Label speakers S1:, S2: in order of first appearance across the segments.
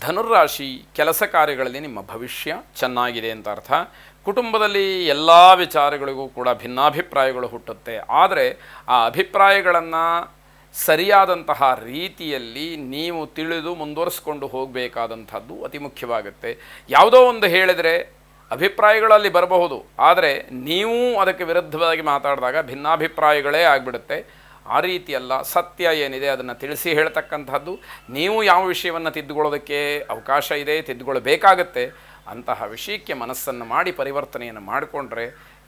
S1: ಧನುರ್ರಾಶಿ, ಕೆಲಸ ಕಾರ್ಯಗಳಲ್ಲಿ ನಿಮ್ಮ ಭವಿಷ್ಯ ಚೆನ್ನಾಗಿದೆ ಅಂತ ಅರ್ಥ. ಕುಟುಂಬದಲ್ಲಿ ಎಲ್ಲ ವಿಚಾರಗಳಿಗೂ ಕೂಡ ಭಿನ್ನಾಭಿಪ್ರಾಯಗಳು ಹುಟ್ಟುತ್ತೆ. ಆದರೆ ಆ ಅಭಿಪ್ರಾಯಗಳನ್ನು ಸರಿಯಾದಂತಹ ರೀತಿಯಲ್ಲಿ ನೀವು ತಿಳಿದು ಮುಂದುವರಿಸ್ಕೊಂಡು ಹೋಗಬೇಕಾದಂಥದ್ದು ಅತಿ ಮುಖ್ಯವಾಗುತ್ತೆ. ಯಾವುದೋ ಒಂದು ಹೇಳಿದರೆ ಅಭಿಪ್ರಾಯಗಳಲ್ಲಿ ಬರಬಹುದು, ಆದರೆ ನೀವು ಅದಕ್ಕೆ ವಿರುದ್ಧವಾಗಿ ಮಾತಾಡಿದಾಗ ಭಿನ್ನಾಭಿಪ್ರಾಯಗಳೇ ಆಗಿಬಿಡುತ್ತೆ. ಆ ರೀತಿಯಲ್ಲ, ಸತ್ಯ ಏನಿದೆ ಅದನ್ನು ತಿಳಿಸಿ ಹೇಳ್ತಕ್ಕಂಥದ್ದು. ನೀವು ಯಾವ ವಿಷಯವನ್ನು ತಿದ್ದುಕೊಳ್ಳೋದಕ್ಕೆ ಅವಕಾಶ ಇದೆ, ತಿದ್ದುಕೊಳ್ಬೇಕಾಗತ್ತೆ, ಅಂತಹ ವಿಷಯಕ್ಕೆ ಮನಸ್ಸನ್ನು ಮಾಡಿ ಪರಿವರ್ತನೆಯನ್ನು ಮಾಡಿಕೊಂಡ್ರೆ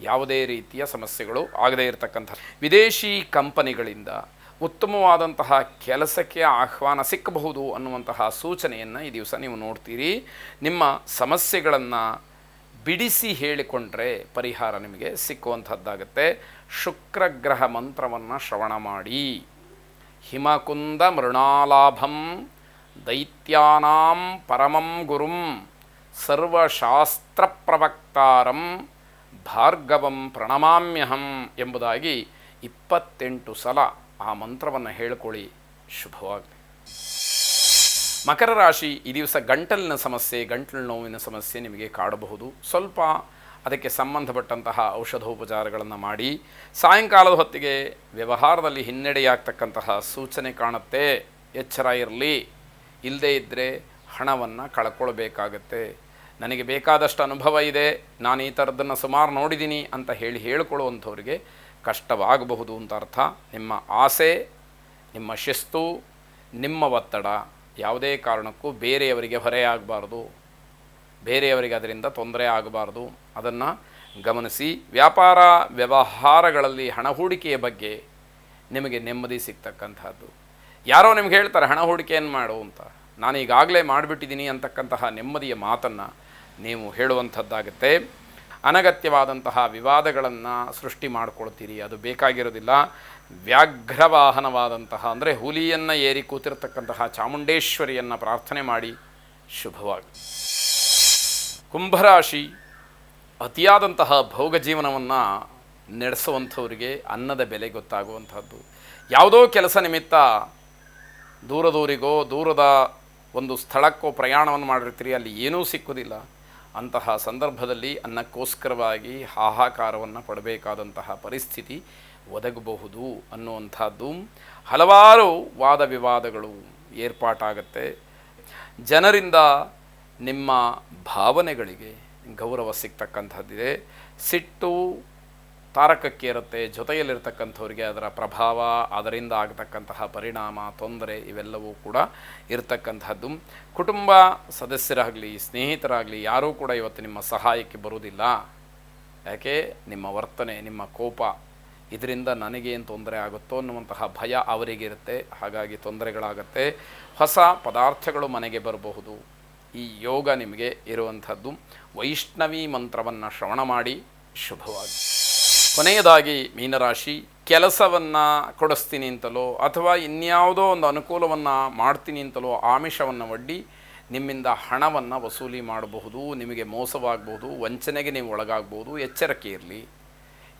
S1: ಯಾವುದೇ ರೀತಿಯ ಸಮಸ್ಯೆಗಳು ಆಗದೇ ಇರತಕ್ಕಂಥ. ವಿದೇಶಿ ಕಂಪನಿಗಳಿಂದ ಉತ್ತಮವಾದಂತಹ ಕೆಲಸಕ್ಕೆ ಆಹ್ವಾನ ಸಿಕ್ಕಬಹುದು ಅನ್ನುವಂತಹ ಸೂಚನೆಯನ್ನು ಈ ದಿವಸ ನೀವು ನೋಡ್ತೀರಿ. ನಿಮ್ಮ ಸಮಸ್ಯೆಗಳನ್ನು ಬಿಡಿಸಿ ಹೇಳಿಕೊಂಡ್ರೆ ಪರಿಹಾರ ನಿಮಗೆ ಸಿಕ್ಕುವಂಥದ್ದಾಗುತ್ತೆ. ಶುಕ್ರಗ್ರಹ ಮಂತ್ರವನ್ನು ಶ್ರವಣ ಮಾಡಿ. ಹಿಮಕುಂದ ಮೃಣಾಲಾಭಂ ದೈತ್ಯಾನಾಂ ಪರಮಂ ಗುರುಂ ಸರ್ವಶಾಸ್ತ್ರ ಪ್ರವಕ್ತಾರಂ ಭಾರ್ಗವಂ ಪ್ರಣಮಾಮ್ಯಹಂ ಎಂಬುದಾಗಿ 28 ಸಲ ಆ ಮಂತ್ರವನ್ನು ಹೇಳ್ಕೊಳ್ಳಿ. ಶುಭವಾಗಲಿ. ಮಕರ ರಾಶಿ, ಈ ದಿವಸ ಗಂಟಲಿನ ಸಮಸ್ಯೆ, ಗಂಟಲು ನೋವಿನ ಸಮಸ್ಯೆ ನಿಮಗೆ ಕಾಡಬಹುದು. ಸ್ವಲ್ಪ ಅದಕ್ಕೆ ಸಂಬಂಧಪಟ್ಟಂತಹ ಔಷಧೋಪಚಾರಗಳನ್ನು ಮಾಡಿ. ಸಾಯಂಕಾಲದ ಹೊತ್ತಿಗೆ ವ್ಯವಹಾರದಲ್ಲಿ ಹಿನ್ನಡೆಯಾಗ್ತಕ್ಕಂತಹ ಸೂಚನೆ ಕಾಣುತ್ತೆ. ಎಚ್ಚರ ಇರಲಿ. ಇಲ್ಲದೇ ಇದ್ದರೆ ಹಣವನ್ನು ಕಳ್ಕೊಳ್ಬೇಕಾಗತ್ತೆ. ನನಗೆ ಬೇಕಾದಷ್ಟು ಅನುಭವ ಇದೆ, ನಾನು ಈ ಥರದ್ದನ್ನು ಸುಮಾರು ನೋಡಿದ್ದೀನಿ ಅಂತ ಹೇಳಿಕೊಳ್ಳುವಂಥವ್ರಿಗೆ ಕಷ್ಟವಾಗಬಹುದು ಅಂತ ಅರ್ಥ. ನಿಮ್ಮ ಆಸೆ, ನಿಮ್ಮ ಶಿಸ್ತು, ನಿಮ್ಮ ಒತ್ತಡ ಯಾವುದೇ ಕಾರಣಕ್ಕೂ ಬೇರೆಯವರಿಗೆ ಹೊರೆಯಾಗಬಾರ್ದು, ಬೇರೆಯವರಿಗೆ ಅದರಿಂದ ತೊಂದರೆ ಆಗಬಾರ್ದು. ಅದನ್ನು ಗಮನಿಸಿ. ವ್ಯಾಪಾರ ವ್ಯವಹಾರಗಳಲ್ಲಿ ಹಣ ಹೂಡಿಕೆಯ ಬಗ್ಗೆ ನಿಮಗೆ ನೆಮ್ಮದಿ ಸಿಗ್ತಕ್ಕಂಥದ್ದು. ಯಾರೋ ನಿಮ್ಗೆ ಹೇಳ್ತಾರೆ ಹಣ ಹೂಡಿಕೆಯನ್ನು ಮಾಡು ಅಂತ, ನಾನು ಈಗಾಗಲೇ ಮಾಡಿಬಿಟ್ಟಿದ್ದೀನಿ ಅಂತಕ್ಕಂತಹ ನೆಮ್ಮದಿಯ ಮಾತನ್ನು ನೀವು ಹೇಳುವಂಥದ್ದಾಗುತ್ತೆ. ಅನಗತ್ಯವಾದಂತಹ ವಿವಾದಗಳನ್ನು ಸೃಷ್ಟಿ ಮಾಡಿಕೊಳ್ತೀರಿ, ಅದು ಬೇಕಾಗಿರೋದಿಲ್ಲ. ವ್ಯಾಘ್ರವಾಹನವಾದಂತಹ ಅಂದರೆ ಹುಲಿಯನ್ನು ಏರಿ ಕೂತಿರ್ತಕ್ಕಂತಹ ಚಾಮುಂಡೇಶ್ವರಿಯನ್ನು ಪ್ರಾರ್ಥನೆ ಮಾಡಿ. ಶುಭವಾಗಿ. ಕುಂಭರಾಶಿ, ಅತಿಯಾದಂತಹ ಭೋಗ ಜೀವನವನ್ನು ನಡೆಸುವಂಥವರಿಗೆ ಅನ್ನದ ಬೆಲೆ ಗೊತ್ತಾಗುವಂಥದ್ದು. ಯಾವುದೋ ಕೆಲಸ ನಿಮಿತ್ತ ದೂರದೂರಿಗೋ ದೂರದ ಒಂದು ಸ್ಥಳಕ್ಕೋ ಪ್ರಯಾಣವನ್ನು ಮಾಡಿರ್ತೀರಿ, ಅಲ್ಲಿ ಏನೂ ಸಿಕ್ಕುವುದಿಲ್ಲ. ಅಂತಹ ಸಂದರ್ಭದಲ್ಲಿ ಅನ್ನಕ್ಕೋಸ್ಕರವಾಗಿ ಹಾಹಾಕಾರವನ್ನು ಪಡಬೇಕಾದಂತಹ ಪರಿಸ್ಥಿತಿ ಒದಗಬಹುದು ಅನ್ನುವಂಥದ್ದು. ಹಲವಾರು ವಾದ ವಿವಾದಗಳು ಏರ್ಪಾಟಾಗತ್ತೆ. ಜನರಿಂದ ನಿಮ್ಮ ಭಾವನೆಗಳಿಗೆ ಗೌರವ ಸಿಗ್ತಕ್ಕಂಥದ್ದಿದೆ. ಸಿಟ್ಟು ತಾರಕಕ್ಕೆ ಇರುತ್ತೆ. ಜೊತೆಯಲ್ಲಿರ್ತಕ್ಕಂಥವ್ರಿಗೆ ಅದರ ಪ್ರಭಾವ, ಅದರಿಂದ ಆಗತಕ್ಕಂತಹ ಪರಿಣಾಮ, ತೊಂದರೆ ಇವೆಲ್ಲವೂ ಕೂಡ ಇರತಕ್ಕಂಥದ್ದು. ಕುಟುಂಬ ಸದಸ್ಯರಾಗಲಿ ಸ್ನೇಹಿತರಾಗಲಿ ಯಾರೂ ಕೂಡ ಇವತ್ತು ನಿಮ್ಮ ಸಹಾಯಕ್ಕೆ ಬರುವುದಿಲ್ಲ. ಯಾಕೆ? ನಿಮ್ಮ ವರ್ತನೆ, ನಿಮ್ಮ ಕೋಪ, ಇದರಿಂದ ನನಗೇನು ತೊಂದರೆ ಆಗುತ್ತೋ ಅನ್ನುವಂತಹ ಭಯ ಅವರಿಗಿರುತ್ತೆ. ಹಾಗಾಗಿ ತೊಂದರೆಗಳಾಗತ್ತೆ. ಹೊಸ ಪದಾರ್ಥಗಳು ಮನೆಗೆ ಬರಬಹುದು. ಈ ಯೋಗ ನಿಮಗೆ ಇರುವಂಥದ್ದು. ವೈಷ್ಣವಿ ಮಂತ್ರವನ್ನು ಶ್ರವಣ ಮಾಡಿ. ಶುಭವಾಗಿ. ಕೊನೆಯದಾಗಿ ಮೀನರಾಶಿ, ಕೆಲಸವನ್ನು ಕೊಡಿಸ್ತೀನಿ ಅಂತಲೋ ಅಥವಾ ಇನ್ಯಾವುದೋ ಒಂದು ಅನುಕೂಲವನ್ನು ಮಾಡ್ತೀನಿ ಅಂತಲೋ ಆಮಿಷವನ್ನು ಒಡ್ಡಿ ನಿಮ್ಮಿಂದ ಹಣವನ್ನು ವಸೂಲಿ ಮಾಡಬಹುದು. ನಿಮಗೆ ಮೋಸವಾಗಬಹುದು, ವಂಚನೆಗೆ ನೀವು ಒಳಗಾಗಬಹುದು. ಎಚ್ಚರಿಕೆ ಇರಲಿ.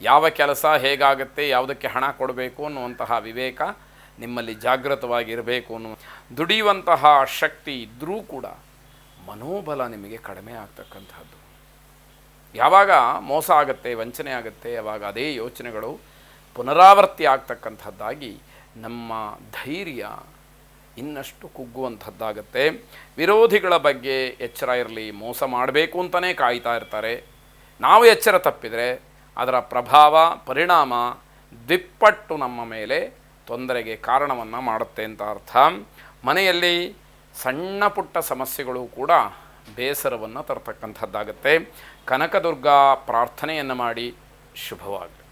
S1: ಯಾವ ಕೆಲಸ ಹೇಗಾಗುತ್ತೆ, ಯಾವುದಕ್ಕೆ ಹಣ ಕೊಡಬೇಕು ಅನ್ನುವಂತಹ ವಿವೇಕ ನಿಮ್ಮಲ್ಲಿ ಜಾಗೃತವಾಗಿರಬೇಕು. ದುಡಿಯುವಂತಹ ಶಕ್ತಿ ಇದ್ದರೂ ಕೂಡ ಮನೋಬಲ ನಿಮಗೆ ಕಡಿಮೆ ಆಗ್ತಕ್ಕಂಥದ್ದು. ಯಾವಾಗ ಮೋಸ ಆಗುತ್ತೆ, ವಂಚನೆ ಆಗುತ್ತೆ, ಆವಾಗ ಅದೇ ಯೋಚನೆಗಳು ಪುನರಾವರ್ತಿ ಆಗ್ತಕ್ಕಂಥದ್ದಾಗಿ ನಮ್ಮ ಧೈರ್ಯ ಇನ್ನಷ್ಟು ಕುಗ್ಗುವಂಥದ್ದಾಗತ್ತೆ. ವಿರೋಧಿಗಳ ಬಗ್ಗೆ ಎಚ್ಚರ ಇರಲಿ. ಮೋಸ ಮಾಡಬೇಕು ಅಂತಲೇ ಕಾಯ್ತಾ ಇರ್ತಾರೆ. ನಾವು ಎಚ್ಚರ ತಪ್ಪಿದರೆ ಅದರ ಪ್ರಭಾವ, ಪರಿಣಾಮ ದ್ವಿಪ್ಪಟ್ಟು ನಮ್ಮ ಮೇಲೆ ತೊಂದರೆಗೆ ಕಾರಣವನ್ನು ಮಾಡುತ್ತೆ ಅಂತ ಅರ್ಥ. ಮನೆಯಲ್ಲಿ ಸಣ್ಣ ಪುಟ್ಟ ಸಮಸ್ಯೆಗಳು ಕೂಡ ಬೇಸರವನ್ನು ತರತಕ್ಕಂಥದ್ದಾಗುತ್ತೆ. ಕನಕದುರ್ಗಾ ಪ್ರಾರ್ಥನೆಯನ್ನು ಮಾಡಿ. ಶುಭವಾಗಲಿ.